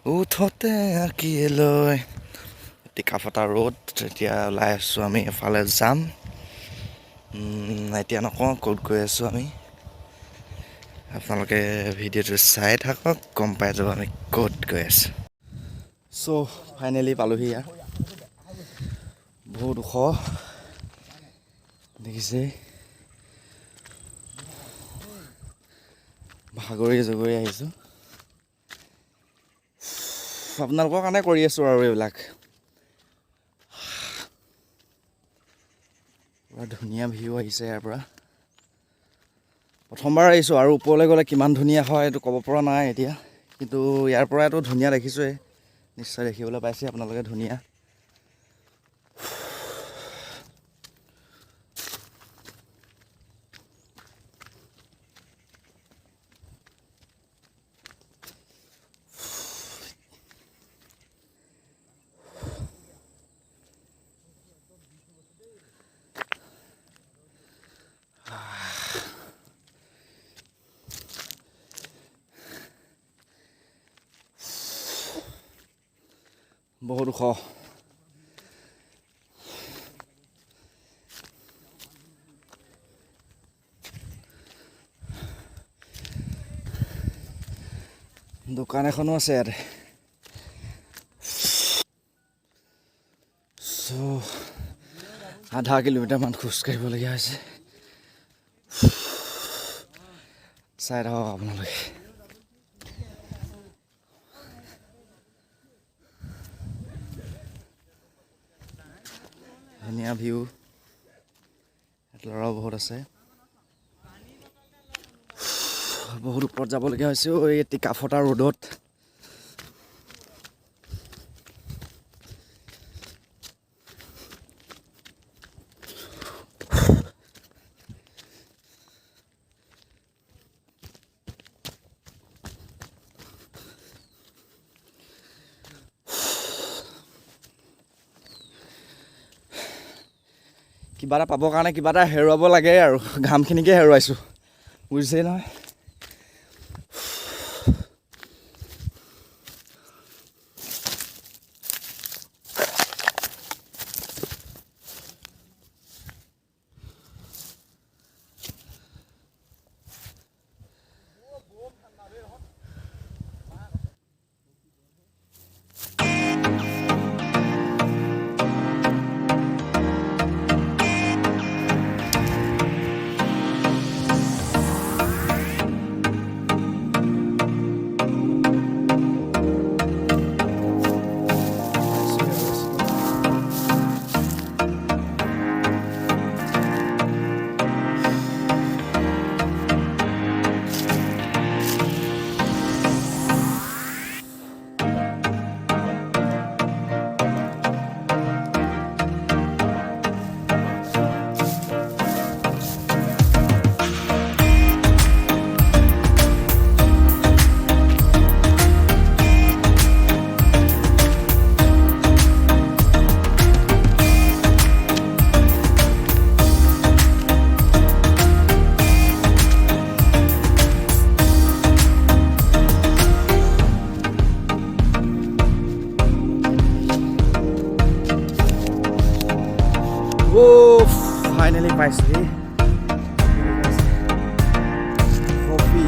উঠতে আঁকিলৈ টিকাফটা ৰোড এতিয়া ওলাই আছোঁ আমি এফালে যাম এতিয়া নকওঁ ক'ত গৈ আছোঁ আমি আপোনালোকে ভিডিঅ'টো চাই থাকক গম পাই যাব আমি ক'ত গৈ আছোঁ চ' ফাইনেলি পালোহি ইয়াত বহুত ওখ দেখিছে ভাগৰি জগৰি আহিছোঁ আপোনালোকৰ কাৰণে কৰি আছোঁ আৰু এইবিলাক পুৰা ধুনীয়া ভিউ আহিছে ইয়াৰ পৰা প্ৰথমবাৰ আহিছোঁ আৰু ওপৰলৈ গ'লে কিমান ধুনীয়া হয় এইটো ক'ব পৰা নাই এতিয়া কিন্তু ইয়াৰ পৰাইতো ধুনীয়া দেখিছোঁৱেই নিশ্চয় দেখিবলৈ পাইছে আপোনালোকে ধুনীয়া বহুত ওখ দোকান এখনো আছে ইয়াতে আধা কিলোমিটাৰমান খোজকাঢ়িবলগীয়া হৈছে চাই থাকক আপোনালোকে ধুনীয়া ভিউ ইয়াত ল'ৰাও বহুত আছে বহুত ওপৰত যাবলগীয়া হৈছে এই টিকাফটা ৰোডত কিবা এটা পাবৰ কাৰণে কিবা এটা হেৰুৱাব লাগে আৰু ঘামখিনিকে হেৰুৱাইছোঁ বুজিছেই নহয় ফাইনেলি পাইছোহি কফি